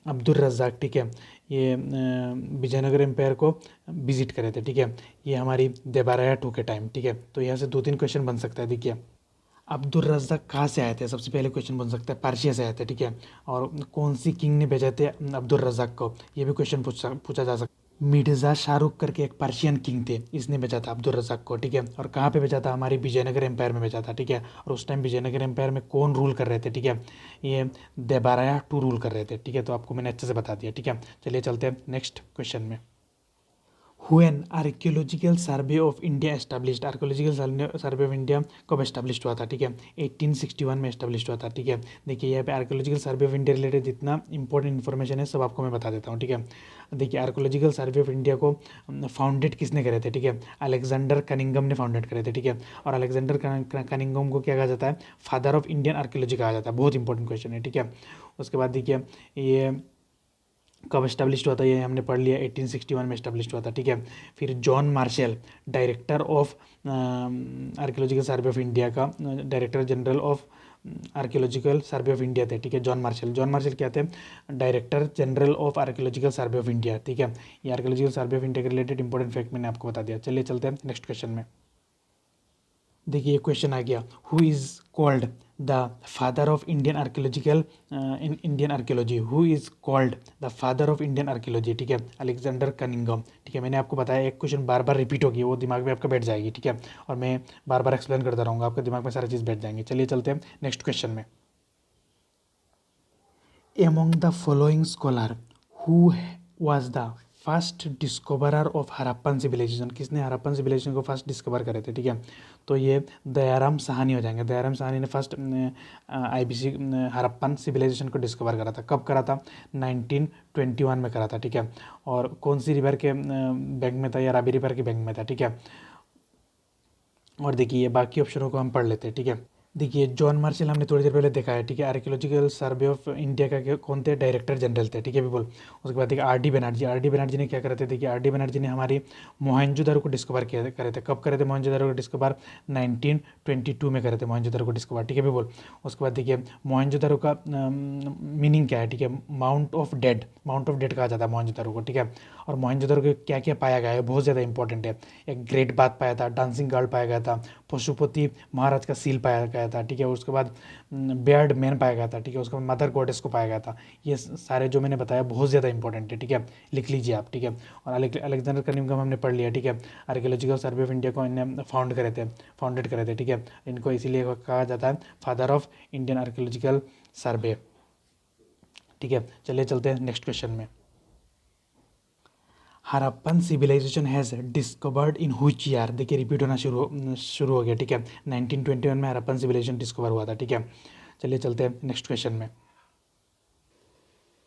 अब्दुल रज़ाक, ठीक है, ये विजयनगर एम्पायर को विजिट करे थे, ठीक है। ये हमारी देबाराया टू के टाइम, ठीक है। तो यहाँ से दो तीन क्वेश्चन बन सकता है। देखिए अब्दुल रज़्ज़ाक कहाँ से आए थे, सबसे पहले क्वेश्चन बन सकता है पर्शिया से आए थे, ठीक है। और कौन सी किंग ने भेजे थे अब्दुल रज़्ज़ाक को, ये भी क्वेश्चन पूछा जा सकता है। मिर्ज़ा शाहरुख करके एक पर्शियन किंग थे, इसने भेजा था अब्दुल रज़्ज़ाक को, ठीक है। और कहाँ पे भेजा था, हमारी विजयनगर एम्पायर में भेजा था, ठीक है। और उस टाइम विजयनगर एम्पायर में कौन रूल कर रहे थे, ठीक है, ये देबाराया टू रूल कर रहे थे, ठीक है। तो आपको मैंने अच्छे से बता दिया, ठीक है। चलिए चलते हैं नेक्स्ट क्वेश्चन में। When archaeological Survey of India established, archaeological Survey of India कब एस्टैब्लिश्ड हुआ था, ठीक है, 1861 में एस्टैब्लिश्ड हुआ था, ठीक है। देखिए यहाँ पे archaeological Survey of India related जितना इंपॉर्टेंट इन्फॉर्मेशन है सब आपको मैं बता देता हूँ, ठीक है। देखिए आर्कियोलॉजिकल सर्वे ऑफ इंडिया को फाउंडेड किसने करे थे, ठीक है, अलेक्जेंडर कनिंगम ने फाउंडेड करे थे, ठीक है। और अलेक्जेंडर कनिंगम को क्या कहा जाता है, फादर ऑफ इंडियन आर्कियोलॉजी कहा जाता है, बहुत इंपॉर्टेंट क्वेश्चन है, ठीक है। उसके बाद देखिए ये कब एस्टैब्लिश्ड हुआ था, ये हमने पढ़ लिया, 1861 में एस्टैब्लिश्ड हुआ था, ठीक है। फिर John Marshall director of Archaeological Survey of India का director general of Archaeological Survey of India थे, ठीक है। जॉन मार्शल क्या थे, director general of Archaeological Survey of India, ठीक है। ये आर्कियोलॉजिकल सर्वे ऑफ इंडिया के रिलेटेड इंपॉर्टेंट फैक्ट मैंने आपको बता दिया। चलिए चलते हैं नेक्स्ट क्वेश्चन में। देखिए क्वेश्चन आ गया, who is called the father of Indian archaeological Indian archaeology, who is called the father of Indian archaeology, ठीक है, अलेक्जेंडर कनिंगम, ठीक है। मैंने आपको बताया एक क्वेश्चन बार बार रिपीट होगी, वो दिमाग में आपका बैठ जाएगी, ठीक है। और मैं बार बार एक्सप्लेन करता रहूँगा, आपके दिमाग में सारी चीज़ बैठ जाएंगी। चलिए चलते हैं नेक्स्ट क्वेश्चन में। Among the following scholar who was the first discoverer of Harappan civilisation, किसने हरप्पन सिविलाइजेशन को फर्स्ट डिस्कवर करे थे, ठीक है। तो ये दयाराम साहनी हो जाएंगे। दयाराम साहनी ने फर्स्ट आईबीसी हरप्पन सिविलाइजेशन को डिस्कवर करा था। कब करा था, 1921 में करा था, ठीक है। और कौन सी रिवर के बैंक में था, या रावी रिवर के बैंक में था, ठीक है। और देखिए बाकी ऑप्शनों को हम पढ़ लेते हैं, ठीक है। देखिए जॉन मार्शल हमने थोड़ी देर पहले देखा है, ठीक है। आर्कियोलॉजिकल सर्वे ऑफ इंडिया का कौन थे, डायरेक्टर जनरल थे, ठीक है पीपल। उसके बाद देखिए आर डी बनर्जी ने क्या करे थे, देखिए आर डी बनर्जी ने हमारी मोहनजोदड़ो को डिस्कवर किया करे थे। कब करे थे मोहनजोदड़ो को डिस्कवर, 1922 में करे थे मोहनजोदड़ो को डिस्कवर, ठीक है पीपल। उसके बाद देखिए मोहनजोदड़ो का मीनिंग क्या है, ठीक है, माउंट ऑफ डेड कहा जाता है मोहनजोदड़ो को, ठीक है। और मोहनजोदड़ो को क्या क्या पाया गया है, बहुत ज़्यादा इंपॉर्टेंट है। एक ग्रेट बाथ पाया था, डांसिंग गार्ड पाया गया था, पशुपति महाराज का सील पाया गया था, ठीक है। उसके बाद बेयर्ड मैन पाया गया था, ठीक है। उसके बाद मदर गॉडेस को पाया गया था। ये सारे जो मैंने बताया बहुत ज़्यादा इंपॉर्टेंट है, ठीक है, लिख लीजिए आप, ठीक है। और अलेक्जेंडर कनिंघम हमने पढ़ लिया, ठीक है। आर्कियोलॉजिकल सर्वे ऑफ इंडिया को इन्हें फाउंडेड करे थे, ठीक है। इनको इसीलिए कहा जाता है father of Indian archaeological survey, ठीक है। चलिए चलते हैं नेक्स्ट क्वेश्चन में। Harappan civilisation has discovered in which year, देखिए रिपीट होना शुरू हो गया, ठीक है। 1921 में हरप्पन सिविलाइजेशन डिस्कवर हुआ था, ठीक है। चलिए चलते हैं नेक्स्ट क्वेश्चन में।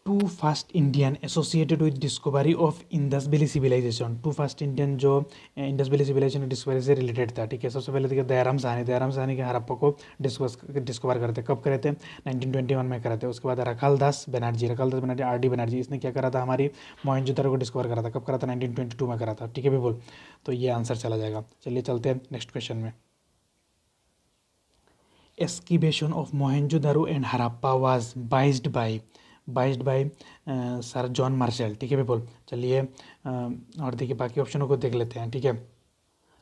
Two first Indian associated with discovery of Indus valley civilisation, two first Indian जो इंडस वैली सिविलाइजेशन की डिस्कवरी से रिलेटेड था, ठीक है। सबसे पहले देखिए दयाराम साहनी के हरप्पा को डिस्कवर करते, कब करे थे, 1921 में करे थे। उसके बाद रखालदास बनर्जी आर डी बनर्जी, इसने क्या करा था, हमारी मोहनजोदड़ो को डिस्कवर करा था। कब करा था, 1922 में करा था, ठीक है पीपल। तो ये आंसर चला जाएगा। चलिए चलते हैं नेक्स्ट क्वेश्चन में। Excavation of Mohenjodaro and Harappa was based by sir John Marshall, ठीक है पीपल। चलिए और देखिए बाकी ऑप्शनों को देख लेते हैं, ठीक है।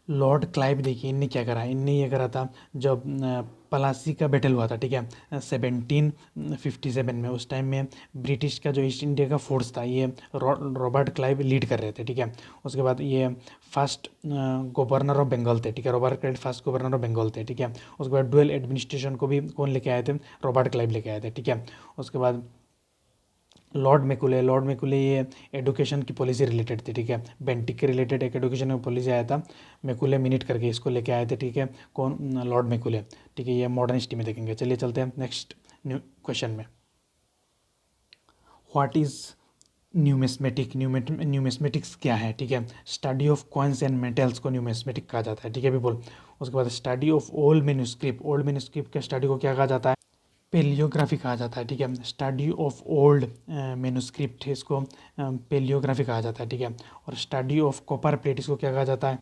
लॉर्ड क्लाइव, देखिए इनने क्या करा, इनने ये करा था जब पलासी का बैटल हुआ था, ठीक है, 1757 में। उस टाइम में ब्रिटिश का जो ईस्ट इंडिया का फोर्स था ये रॉबर्ट क्लाइव लीड कर रहे थे, ठीक है। उसके बाद ये फर्स्ट गवर्नर ऑफ बंगाल थे, ठीक है, Robert Clive first governor of Bengal थे, ठीक है। उसके बाद डुअल एडमिनिस्ट्रेशन को भी कौन लेके आए थे, रॉबर्ट क्लाइव लेके आए थे, ठीक है। उसके बाद लॉर्ड मैकुले ये एडुकेशन की पॉलिसी रिलेटेड थी, ठीक है। बेंटिक के रिलेटेड एक एडुकेशन की पॉलिसी आया था, मैकुले मिनट करके, इसको लेके आए थे, ठीक है। कौन, लॉर्ड मैकुले, ठीक है। ये मॉडर्न हिस्ट्री में देखेंगे। चलिए चलते हैं नेक्स्ट न्यू क्वेश्चन में। व्हाट इज़ न्यूमिस्मेटिक्स क्या है, ठीक है। Study of coins and metals को न्यूमिस्मेटिक कहा जाता है, ठीक है पीपल। उसके बाद स्टडी ऑफ ओल्ड मैन्युस्क्रिप्ट के स्टडी को क्या कहा जाता है, पेलियोग्राफी कहा जाता है, ठीक है। स्टडी ऑफ ओल्ड मैन्युस्क्रिप्ट इसको पेलियोग्राफी कहा जाता है, ठीक है। और स्टडी ऑफ कॉपर प्लेट इसको क्या कहा जाता है,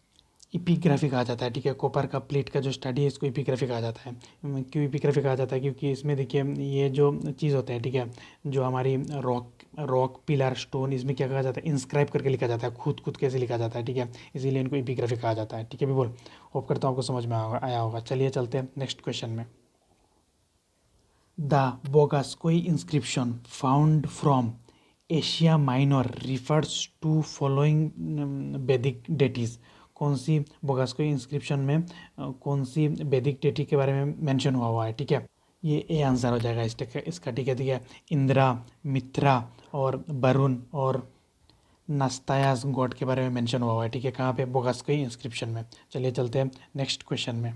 इपिग्राफी कहा जाता है, ठीक है। कॉपर का प्लेट का जो स्टडी है इसको इपिग्राफी कहा जाता है। क्यों इपिग्राफी कहा जाता है? क्योंकि इसमें देखिए ये जो चीज़ होता है, ठीक है, जो हमारी रॉक रॉक पिलर स्टोन, इसमें क्या कहा जाता है, इंस्क्राइब करके लिखा जाता है, खुद खुद कैसे लिखा जाता है, ठीक है, इसीलिए इनको इपिग्राफी कहा जाता है, ठीक है। भी बोल, होप करता हूँ आपको समझ में आया होगा। चलिए चलते हैं नेक्स्ट क्वेश्चन में। The Boghazkoi inscription found from Asia Minor refers to following Vedic deities. कौन सी बोगास्कोई इंस्क्रिप्शन में कौन सी वैदिक डेटी के बारे में मेंशन हुआ है, ठीक है। ये ए आंसर हो जाएगा इसका, ठीक है। इंदिरा, मित्रा और वरुण और नास्तायास गॉड के बारे में मेंशन हुआ है, ठीक है। कहाँ पे? बोगास्कोई इंस्क्रिप्शन में। चलिए चलते हैं नेक्स्ट क्वेश्चन में।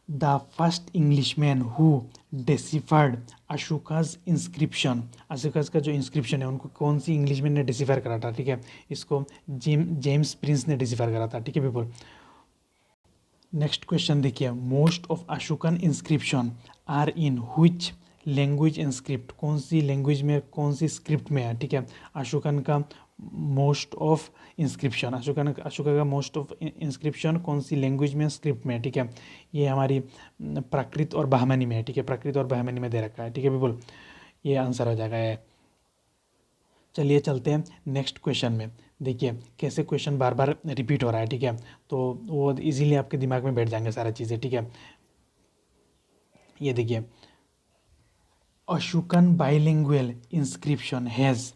The first Englishman who deciphered Ashoka's inscription, Ashoka's का जो इंस्क्रिप्शन है उनको कौन सी इंग्लिशमैन ने डिसिफर करा था, ठीक है। इसको जेम्स प्रिंस ने डिसिफर करा था, ठीक है पीपल। नेक्स्ट क्वेश्चन देखिए, most of Ashokan inscription are in which language and script, कौन सी लैंग्वेज में, कौन सी स्क्रिप्ट में है, ठीक है। अशोकन का मोस्ट ऑफ इंस्क्रिप्शन, अशोका का मोस्ट ऑफ इंस्क्रिप्शन कौन सी लैंग्वेज में, स्क्रिप्ट में है, ठीक है। ये हमारी प्राकृत और बहमनी में है, ठीक है, प्राकृत और बहमनी में दे रखा है, ठीक है पीपल। ये आंसर हो जाएगा है। चलिए चलते हैं नेक्स्ट क्वेश्चन में। देखिए कैसे क्वेश्चन बार बार रिपीट हो रहा है, ठीक है, तो वो इजीली आपके दिमाग में बैठ जाएंगे सारा चीज़ें, ठीक है। ये देखिए, Ashokan bilingual inscription has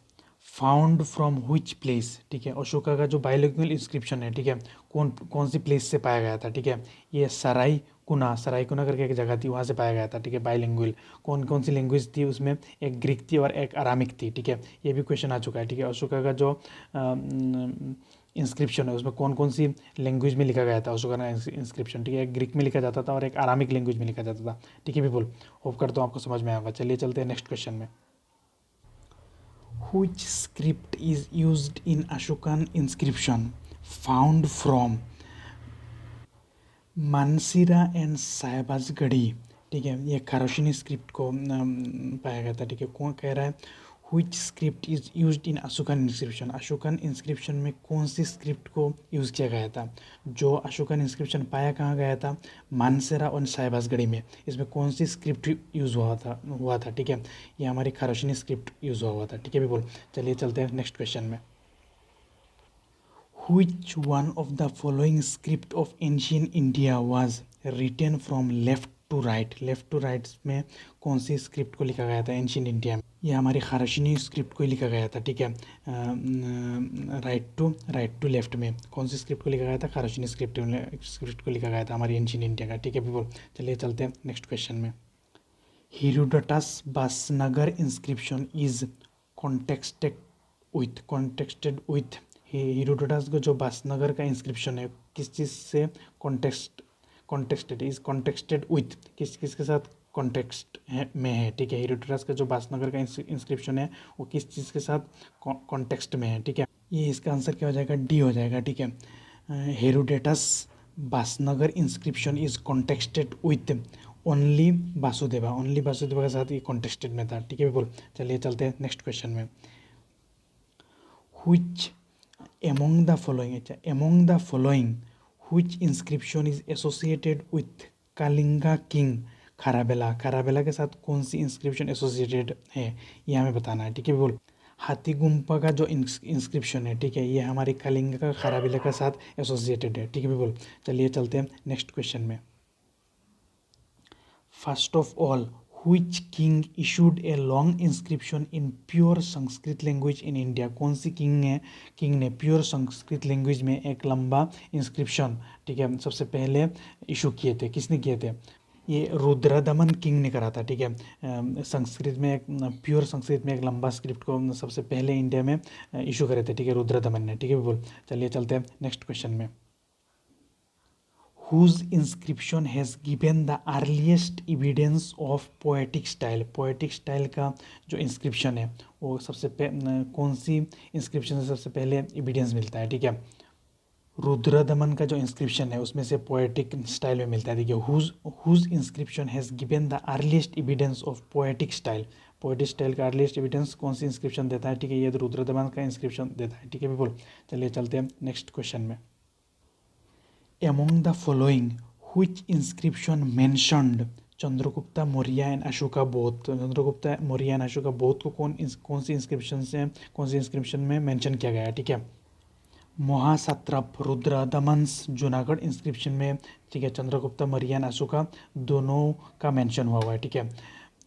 found from which place, ठीक है। अशोका का जो बाइलिंगुअल इंस्क्रिप्शन है, ठीक है, कौन कौन सी प्लेस से पाया गया था, ठीक है। ये सरायकुना करके एक जगह थी, वहाँ से पाया गया था, ठीक है। बाइलिंगुअल कौन कौन सी लैंग्वेज थी उसमें? एक ग्रीक थी और एक अरामिक थी, ठीक है। ये भी क्वेश्चन आ चुका है, ठीक है। अशोका का जो इंस्क्रिप्शन है उसमें कौन कौन सी लैंग्वेज में लिखा गया था अशोका का इंस्क्रिप्शन, ठीक है। एक ग्रीक में लिखा जाता था और एक अरामिक लैंग्वेज में लिखा जाता था, ठीक है पीपल। होप करता हूँ आपको समझ में आएगा। चलिए चलते हैं नेक्स्ट क्वेश्चन में। Which script is used in Ashokan inscription found from Mansehra and Shahbazgarhi, ठीक है। ये खारोशिनी स्क्रिप्ट को पाया गया था, ठीक है। कौन कह रहा है? Which script is used in Ashokan inscription, Ashokan inscription में कौन सी स्क्रिप्ट को यूज़ किया गया था? जो अशोकन इंस्क्रिप्शन पाया कहाँ गया था? मानसेरा और साहिबाजगढ़ी में। इसमें कौन सी स्क्रिप्ट यूज़ हुआ था, ठीक है। ये हमारी खारोशिनी स्क्रिप्ट यूज़ हुआ था, ठीक है भी बोल। चलिए चलते हैं नेक्स्ट क्वेश्चन में। Which one of the following script of ancient India was written from left to right? Left to right में कौन सी स्क्रिप्ट को लिखा गया था एंशियंट इंडिया में? ये हमारी खारशिनी स्क्रिप्ट को लिखा गया था, ठीक है। राइट टू लेफ्ट में कौन सी स्क्रिप्ट को लिखा गया था? खारशिनी स्क्रिप्ट को लिखा गया था हमारी एंशियंट इंडिया का, ठीक है पीपल। चलिए चलते हैं नेक्स्ट क्वेश्चन में। Herodotus Besnagar inscription is contested with Herodotus का जो बासनगर का इंस्क्रिप्शन है किस चीज़ से कॉन्टेक्स्टेड विथ, किस के साथ कॉन्टेक्स्ट में है, ठीक है। हेरोडोटस का जो बासनगर का इंस्क्रिप्शन है वो किस चीज़ के साथ कॉन्टेक्स्ट में है, ठीक है। ये इसका आंसर क्या हो जाएगा? डी हो जाएगा, ठीक है। Herodotus Besnagar inscription is contested with only Vasudeva के साथ ये कॉन्टेक्स्टेड में था, ठीक है बिल्कुल। चलिए चलते हैं नेक्स्ट क्वेश्चन में। which among the following which inscription is associated with Kalinga king Kharavela के साथ कौन सी इंस्क्रिप्शन एसोसिएटेड है ये हमें बताना है, ठीक है बिल्कुल। हाथी गुम्पा का जो इंस्क्रिप्शन है, ठीक है, ये हमारी कलिंगा का खाराबेला के साथ एसोसिएटेड है, ठीक है बिल्कुल। चलिए चलते हैं नेक्स्ट क्वेश्चन में। First of all which king issued a long inscription in pure Sanskrit language in India? कौन सी किंग ने प्योर संस्कृत लैंग्वेज में एक लंबा इंस्क्रिप्शन, ठीक है, सबसे पहले इशू किए थे? किसने किए थे? ये रुद्रदमन किंग ने करा था, ठीक है। संस्कृत में एक प्योर संस्कृत में एक लंबा स्क्रिप्ट को सबसे पहले इंडिया में इशू करे थे, ठीक है, रुद्रदमन ने, ठीक है बोल। चलिए चलते हैं नेक्स्ट क्वेश्चन में। whose inscription has given the earliest evidence of poetic style? poetic style का जो इंस्क्रिप्शन है वो कौन सी इंस्क्रिप्शन से सबसे पहले एविडेंस मिलता है, ठीक है। रुद्रदमन का जो इंस्क्रिप्शन है उसमें से पोएटिक स्टाइल में मिलता है। देखिए, whose inscription has given the earliest evidence of poetic style. Poetic style का अर्लीस्ट एविडेंस कौन सी इंस्क्रिप्शन देता है? ठीक है, ये तो रुद्रदमन का इंस्क्रिप्शन देता है। ठीक है पीपल, चलिए चलते हैं नेक्स्ट क्वेश्चन में। Among the following which inscription mentioned Chandragupta Maurya and Ashoka both. Chandragupta Maurya and Ashoka both को कौन सी इंस्क्रिप्शन में मेंशन किया गया है? ठीक है, महासात्रप रुद्रदमन्स जूनागढ़ इंस्क्रिप्शन में, ठीक है, चंद्रगुप्ता मौर्य एंड अशोका दोनों का मेंशन हुआ है। ठीक है,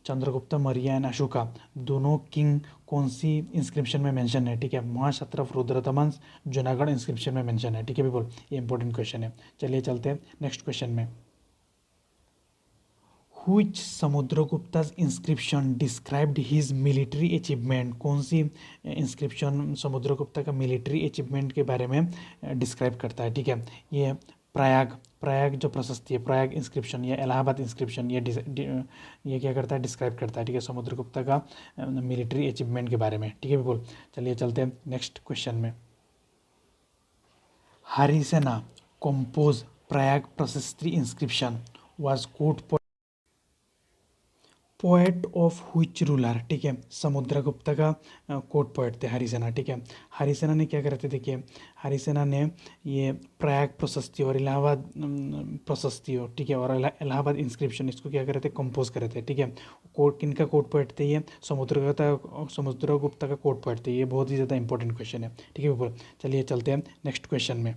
चंद्रगुप्ता मौर्य एंड अशोका दोनों किंग कौन सी इंस्क्रिप्शन में मेंशन है? ठीक है, महासात्रप रुद्रदमन्स जूनागढ़ इंस्क्रिप्शन में मेंशन है। ठीक है पीपल, ये इंपॉर्टेंट क्वेश्चन है। चलिए चलते हैं नेक्स्ट क्वेश्चन में। Which समुद्रगुप्ता's inscription described his military achievement? कौन सी इंस्क्रिप्शन समुद्रगुप्ता का मिलिट्री अचीवमेंट के बारे में डिस्क्राइब करता है? ठीक है, ये प्रयाग जो प्रशस्ति है, प्रयाग इंस्क्रिप्शन या इलाहाबाद इंस्क्रिप्शन, ये क्या करता है? डिस्क्राइब करता है। ठीक है, समुद्रगुप्ता का मिलिट्री अचीवमेंट के बारे में। ठीक है बिल्कुल, चलिए चलते हैं नेक्स्ट क्वेश्चन में। Harisena compose Prayag Prashasti inscription was court poet of which ruler. ठीक है, समुद्रगुप्ता का कोर्ट पोएट थे हरिसेना। ठीक है, हरिसेना ने क्या करे थे? देखिए, हरिसेना ने ये प्रयाग प्रशस्ति और इलाहाबाद प्रशस्ति, ठीक है, और इलाहाबाद इंस्क्रिप्शन, इसको क्या करे थे? कंपोज करे थे। ठीक है, कोर्ट किनका कोर्ट पोएट थे? ये समुद्रगुप्ता का कोर्ट पोएट थे। ये बहुत ही ज़्यादा इंपॉर्टेंट क्वेश्चन है। ठीक है ऊपर, चलिए चलते हैं नेक्स्ट क्वेश्चन में।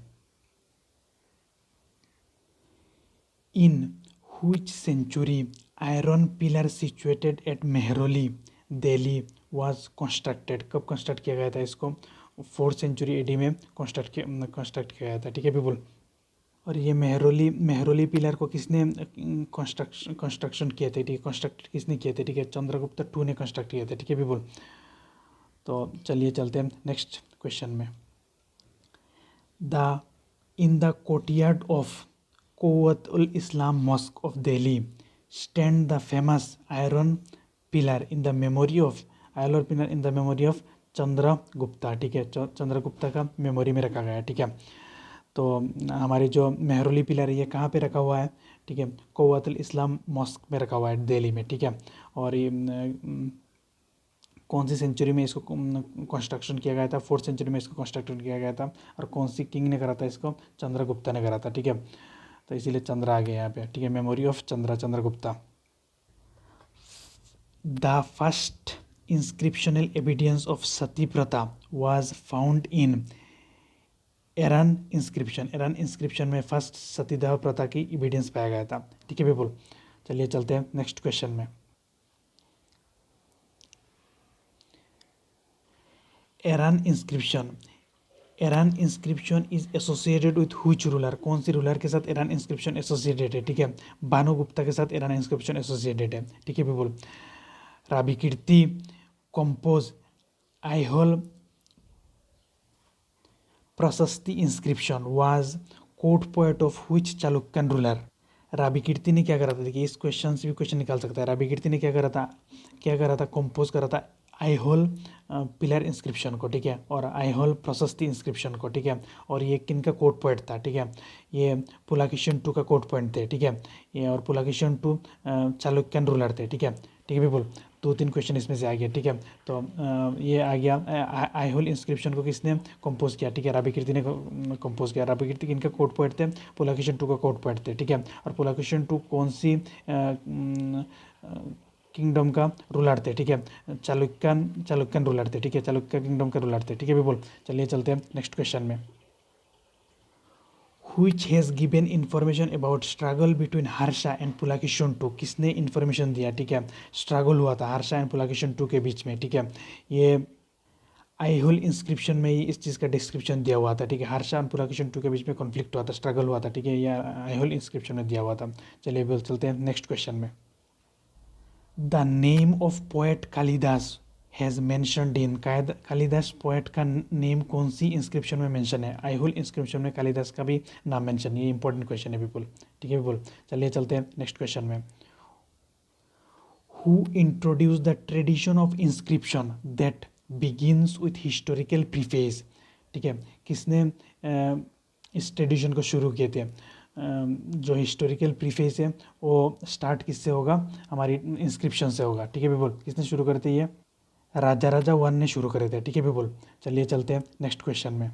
इन which century iron pillar situated at Mehrauli Delhi was constructed? कब कंस्ट्रक्ट किया गया था इसको? 4th सेंचुरी एडी में कंस्ट्रक्ट किया गया था। ठीक है पीपल, और ये मेहरौली पिलर को किसने कंस्ट्रक्शन किए थे? ठीक है, कंस्ट्रक्ट किसने किए थे? ठीक है, चंद्रगुप्ता टू ने कंस्ट्रक्ट किए थे। ठीक है पीपल, तो चलिए चलते हैं नेक्स्ट क्वेश्चन में। In the courtyard of Quwwat-ul-Islam Mosque of Delhi stand the famous iron pillar in the memory of Chandragupta. ठीक है, चंद्रगुप्ता का मेमोरी में रखा गया है। ठीक है, तो हमारी जो मेहरौली पिलर है ये कहाँ पे रखा हुआ है? ठीक है, कुव्वत-उल-इस्लाम मॉस्क में रखा हुआ है दिल्ली में। ठीक है, और ये कौन सी सेंचुरी में इसको कंस्ट्रक्शन किया गया था? 4th सेंचुरी में इसको कंस्ट्रक्शन किया गया था। और कौन सी किंग ने करा था इसको? चंद्रगुप्ता ने करा था। ठीक है, तो इसीलिए चंद्र आ गया यहाँ पे। ठीक है, memory of Chandragupta. The first inscriptional evidence of sati pratha was found in Eran inscription में फर्स्ट सतीदाह प्रथा की एविडेंस पाया गया था। ठीक है पीपल, चलिए चलते हैं नेक्स्ट क्वेश्चन में। Eran inscription is associated with which ruler? कौन सी रूलर के साथ एरन इंस्क्रिप्शन एसोसिएटेड है? ठीक है, भानुगुप्ता के साथ एरन इंस्क्रिप्शन एसोसिएटेड है। ठीक है people, राभिकीर्ति compose Aihole prashasti inscription was court poet of which Chalukyan ruler? Ravikirti ने क्या करा था? देखिए, इस क्वेश्चन से भी क्वेश्चन निकाल सकता है। राभिकीर्ति ने क्या करा था? कंपोज करा था आइहोल पिलर इंस्क्रिप्शन को। ठीक है, और आइहोल प्रशस्ति इंस्क्रिप्शन को। ठीक है, और ये किनका कोर्ट पोएट था? ठीक है, ये पुलाकेशिन टू का कोर्ट पोएट थे। ठीक है, ये और पुलाकेशिन टू चालुक्यन रूलर थे। ठीक है पीपल, 2-3 क्वेश्चन इसमें से आ गया। ठीक है, तो ये आ गया आइहोल इंस्क्रिप्शन को किसने कंपोज किया? ठीक है, राभिकीर्ति ने कंपोज किया। राभिकीर्ति किनका कोर्ट पोएट थे? पुलाकेशिन टू का कोर्ट पोएट थे। ठीक है, और पुलाकेशिन टू कौन सी किंगडम का रूलर थे? ठीक है, चालुक्यन रूलर थे। ठीक है, चालुक्य किंगडम का रूलर थे। ठीक है पीपल, चलिए चलते हैं नेक्स्ट क्वेश्चन में। which has given information about struggle between Harsha and Pulakeshin two? किसने इन्फॉर्मेशन दिया? ठीक है, स्ट्रगल हुआ था हर्षा एंड पुलाकेशिन टू के बीच में। ठीक है, ये आइहोल इंस्क्रिप्शन में ही इस चीज़ का डिस्क्रिप्शन दिया हुआ था। ठीक है, हर्षा एंड पुलाकेशिन टू के बीच में कॉन्फ्लिक्ट हुआ था, स्ट्रगल हुआ था। ठीक है, यह आइहोल इंस्क्रिप्शन में दिया हुआ था। चलिए बोल चलते हैं नेक्स्ट क्वेश्चन में। The name of poet Kalidas has mentioned in? Kalidas poet का नेम कौन सी इंस्क्रिप्शन में मेंशन है? आइहोल इंस्क्रिप्शन में कालिदास का भी नाम मेंशन है। ये इंपॉर्टेंट क्वेश्चन है पीपल। ठीक है पीपल, चलिए चलते हैं नेक्स्ट क्वेश्चन में। Who introduce the tradition of inscription that begins with historical preface? ठीक है, किसने इस ट्रेडिशन को शुरू किए थे। जो हिस्टोरिकल प्रीफेस है वो स्टार्ट किससे होगा, हमारी इंस्क्रिप्शन से होगा। ठीक है पीपल, किसने शुरू करे थे ये, राजा राजा वन ने शुरू करे थे। ठीक है पीपल, चलिए चलते हैं नेक्स्ट क्वेश्चन में।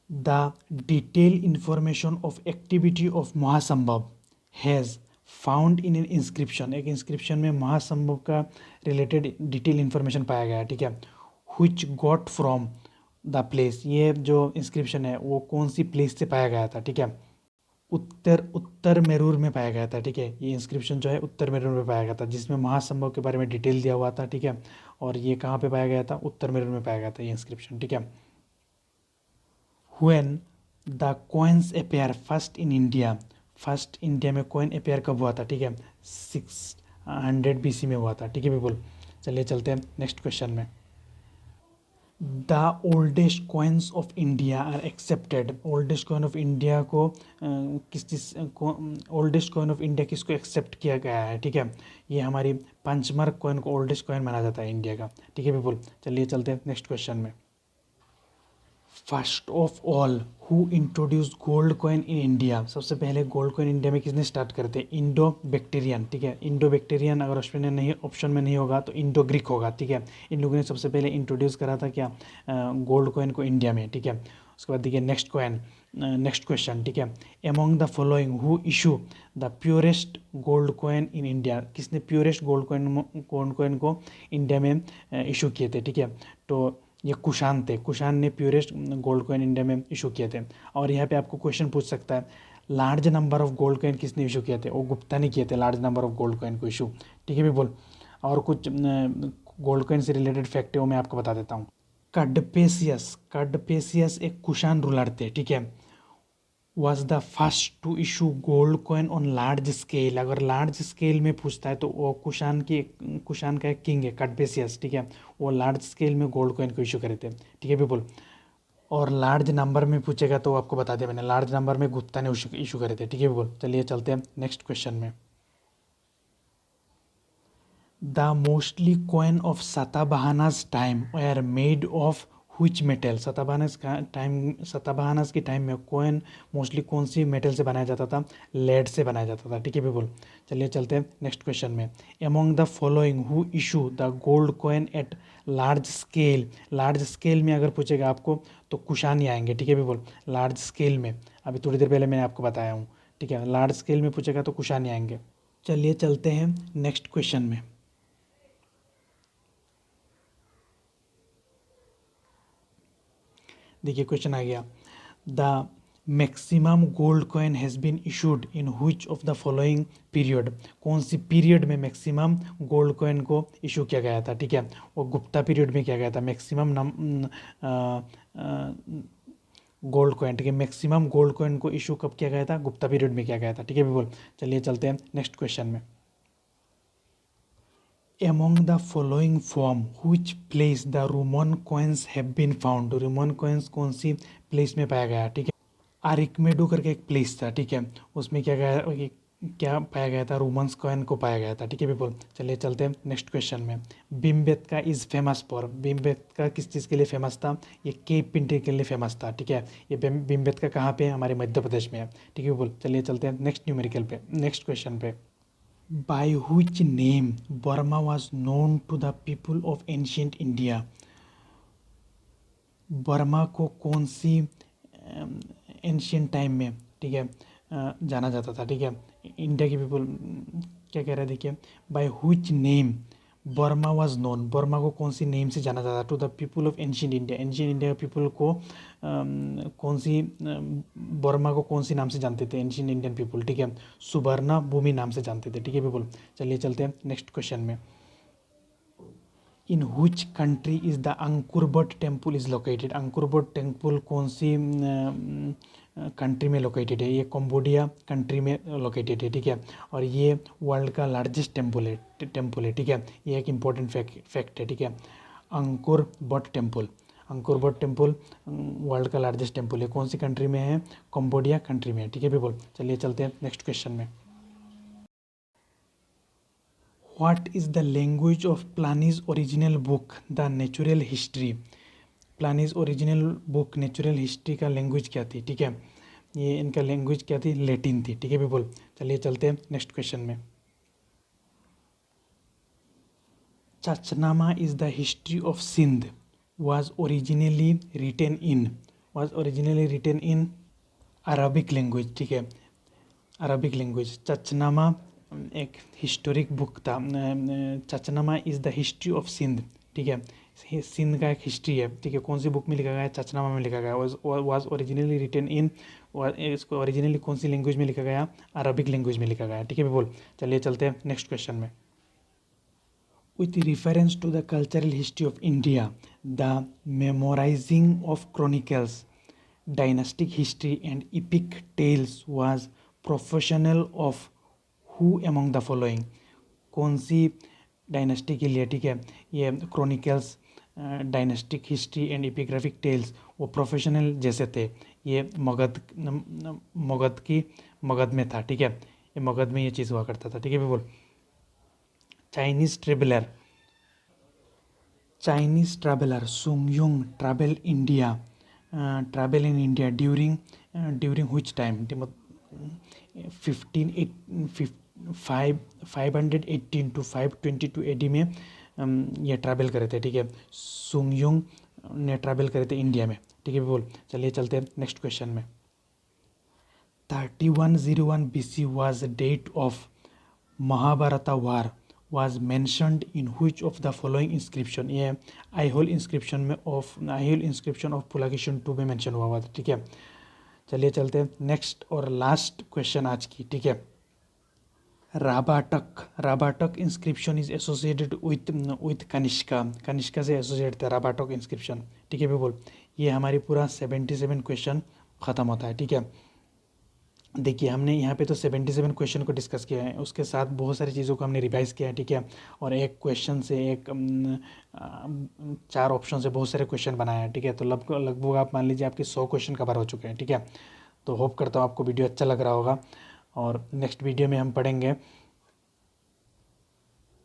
The detail information of activity of Mahasambhav has found in an inscription, एक इंस्क्रिप्शन में महासंभव का रिलेटेड डिटेल इंफॉर्मेशन पाया गया है। ठीक है, which got from the place, ये जो इंस्क्रिप्शन है वो कौन सी प्लेस से पाया गया था। ठीक है, उत्तर मेरूर में पाया गया था। ठीक है, ये इंस्क्रिप्शन जो है उत्तर मेरूर में पाया गया था, जिसमें महासंभव के बारे में डिटेल दिया हुआ था। ठीक है, और ये कहाँ पे पाया गया था, उत्तर मेरूर में पाया गया था ये इंस्क्रिप्शन। ठीक है, when the coins appear first in India, first India में कॉइन अपेयर कब हुआ था। ठीक है, 600 BC में हुआ था। ठीक है पीपल, चलिए चलते हैं नेक्स्ट क्वेश्चन में। The oldest coins of India are accepted, oldest coin of India को किस चीज को, ओल्डेस्ट कॉइन ऑफ इंडिया किसको एक्सेप्ट किया गया है। ठीक है, ये हमारी पंचमर्क कॉइन को ओल्डेस्ट कॉइन माना जाता है इंडिया का। ठीक है पीपल, चलिए चलते हैं नेक्स्ट क्वेश्चन में। First of all who introduce gold coin in India, सबसे पहले गोल्ड कॉइन इंडिया में किसने स्टार्ट करते हैं, इंडो बैक्टीरियन। ठीक है, इंडो बैक्टीरियन अगर ऑप्शन में नहीं होगा तो इंडो ग्रीक होगा। ठीक है, इन लोगों ने सबसे पहले इंट्रोड्यूस करा था क्या, गोल्ड कॉइन को इंडिया में। ठीक है, उसके बाद देखिए नेक्स्ट क्वेश्चन। ठीक है, among the following who issue the purest gold coin in India, किसने प्योरेस्ट गोल्ड कॉइन को इंडिया में इशू किए थे। ठीक है, तो ये कुषाण थे, कुषाण ने प्योरेस्ट गोल्ड कॉइन इंडिया में इशू किए थे। और यहाँ पे आपको क्वेश्चन पूछ सकता है, large number of gold coin किसने इशू किए थे, वो गुप्ता ने किए थे large number of gold coin को इशू। ठीक है भी बोल, और कुछ गोल्ड कॉइन से रिलेटेड फैक्ट है वो मैं आपको बता देता हूँ। कडपेसियस एक कुषाण रूलर थे। ठीक है, was the first to issue gold coin on large scale, अगर लार्ज स्केल में पूछता है तो वो कुषाण का एक किंग है कडपेसियस। ठीक है, वो लार्ज स्केल में गोल्ड कॉइन को इशू करे थे। ठीक है पीपल, और लार्ज नंबर में पूछेगा तो आपको बता दिया मैंने, लार्ज नंबर में गुप्ता ने इशू करे थे। ठीक है पीपल, चलिए चलते हैं नेक्स्ट क्वेश्चन में। The mostly coin of Satavahanas time are made of which metal, Satavahanas के टाइम में कॉइन मोस्टली कौन सी मेटल से बनाया जाता था, लेड से बनाया जाता था। ठीक है पीपल, चलिए चलते हैं नेक्स्ट क्वेश्चन में। Among the following who issue the gold coin at large scale, large scale में अगर पूछेगा आपको तो कुषाण ही आएंगे। ठीक है पीपल, लार्ज स्केल में अभी थोड़ी देर पहले मैंने आपको बताया हूँ। ठीक है, लार्ज स्केल में पूछेगा तो कुषाण ही आएंगे। चलिए चलते हैं नेक्स्ट क्वेश्चन में। देखिए क्वेश्चन आ गया, the maximum gold coin has been issued in which of the following period, कौन सी पीरियड में मैक्सिमम गोल्ड कॉइन को इशू किया गया था। ठीक है, वो गुप्ता पीरियड में किया गया था मैक्सिमम गोल्ड कॉइन। ठीक है, मैक्सिमम गोल्ड कॉइन को इशू कब किया गया था, गुप्ता पीरियड में किया गया था। ठीक है बोल, चलिए चलते हैं नेक्स्ट क्वेश्चन में। Among the following form which place the Roman coins have been found, Roman coins कौन सी प्लेस में पाया गया। ठीक है, आरिकमेडो करके एक प्लेस था। ठीक है, उसमें क्या पाया गया था, रोमन्स कॉइन को पाया गया था। ठीक है पीपल, चलिए चलते हैं नेक्स्ट क्वेश्चन में। Bhimbetka is famous for, Bhimbetka किस चीज़ के लिए फेमस था, ये केव पेंटिंग के लिए फेमस था। ठीक है, ये भीमबेटका कहाँ पे है, हमारे मध्य प्रदेश में है। ठीक है पीपल, चलिए चलते हैं नेक्स्ट न्यूमेरिकल पे, नेक्स्ट क्वेश्चन पे। By which name Burma was known to the people of ancient India, Burma को कौन सी एंशियंट टाइम में, ठीक है, जाना जाता था। ठीक है, इंडिया के पीपल क्या कह रहे हैं देखिए, by which name Burma was known, बर्मा को कौन सी नेम से जाना जाता to the people of ancient India, ancient India के पीपल को कौन सी बर्मा को कौन सी नाम से जानते थे एंशियंट इंडियन पीपल। ठीक है, सुबर्णा भूमि नाम से जानते थे। ठीक है पीपल, चलिए चलते हैं नेक्स्ट क्वेश्चन में। In which country is the Angkor Wat temple is located, Angkor Wat temple कौन सी कंट्री में लोकेटेड है, ये कंबोडिया कंट्री में लोकेटेड है। ठीक है, और ये वर्ल्ड का लार्जेस्ट टेम्पल है। ठीक है, ये एक इम्पॉर्टेंट फैक्ट है। ठीक है, अंकुरबट टेम्पल वर्ल्ड का लार्जेस्ट टेम्पल है, कौन सी कंट्री में है, कंबोडिया कंट्री में है। ठीक है पीपल, चलिए चलते हैं नेक्स्ट क्वेश्चन में। What is the language of Pliny's original book the Natural History, Pliny's original book Natural History का लैंग्वेज क्या थी, ठीक है, ये इनका लैंग्वेज क्या थी, लैटिन थी, ठीक है पीपल। चलिए चलते हैं नेक्स्ट क्वेश्चन में। Chachnama is the history of Sindh was originally written in Arabic language, ठीक है, अरबिक लैंग्वेज। चचनामा एक हिस्टोरिक बुक था। Chachnama is the history of Sindh, ठीक है, सिंध का एक हिस्ट्री है, ठीक है। कौन सी बुक में लिखा गया है, चचनामा में लिखा गया। वाज ओरिजिनली रिटन इन, इसको ओरिजिनली कौन सी लैंग्वेज में लिखा गया, अरबिक लैंग्वेज में लिखा गया, ठीक है बोल। चलिए चलते हैं नेक्स्ट क्वेश्चन में। With reference to the cultural history of India, the memorizing of chronicles, dynastic history and epic tales was professional of who among the following? कौन सी डायनेस्टी के लिए, ठीक है, ये chronicles, dynastic history and epigraphic tales वो professional जैसे थे। ये मगध में था, ठीक है, ये मगध में ये चीज़ हुआ करता था, ठीक है बोल। Chinese traveler Sung Yung travel in India during which time? 518 to 522 AD में ये ट्रैवल करे थे, ठीक है। सुंग युंग ने ट्रैवल करे थे इंडिया में, ठीक है बोल। चलिए चलते हैं नेक्स्ट क्वेश्चन में। 3101 BC was date of Mahabharata war was mentioned in which of the following inscription? ये आईहोल इंस्क्रिप्शन ऑफ पुलकेशिन 2 में मेंशन हुआ था, ठीक है। चलिए चलते हैं नेक्स्ट और लास्ट क्वेश्चन आज की, ठीक है। Rabatak inscription is associated with Kanishka से एसोसिएट था राबाटक इंस्क्रिप्शन, ठीक है बोल। ये हमारी पूरा 77 क्वेश्चन ख़त्म होता है, ठीक है। देखिए हमने यहाँ पे तो 77 क्वेश्चन को डिस्कस किया है, उसके साथ बहुत सारी चीज़ों को हमने रिवाइज किया है, ठीक है। और एक क्वेश्चन से 4 ऑप्शन से बहुत सारे क्वेश्चन बनाए हैं, ठीक है। तो लगभग आप मान लीजिए आपके 100 क्वेश्चन कवर हो चुके हैं, ठीक है। तो होप करता हूँ आपको वीडियो अच्छा लग रहा होगा, और नेक्स्ट वीडियो में हम पढ़ेंगे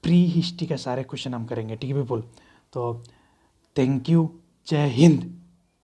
प्री हिस्ट्री का सारे क्वेश्चन हम करेंगे, ठीक है पीपल। तो थैंक यू, जय हिंद।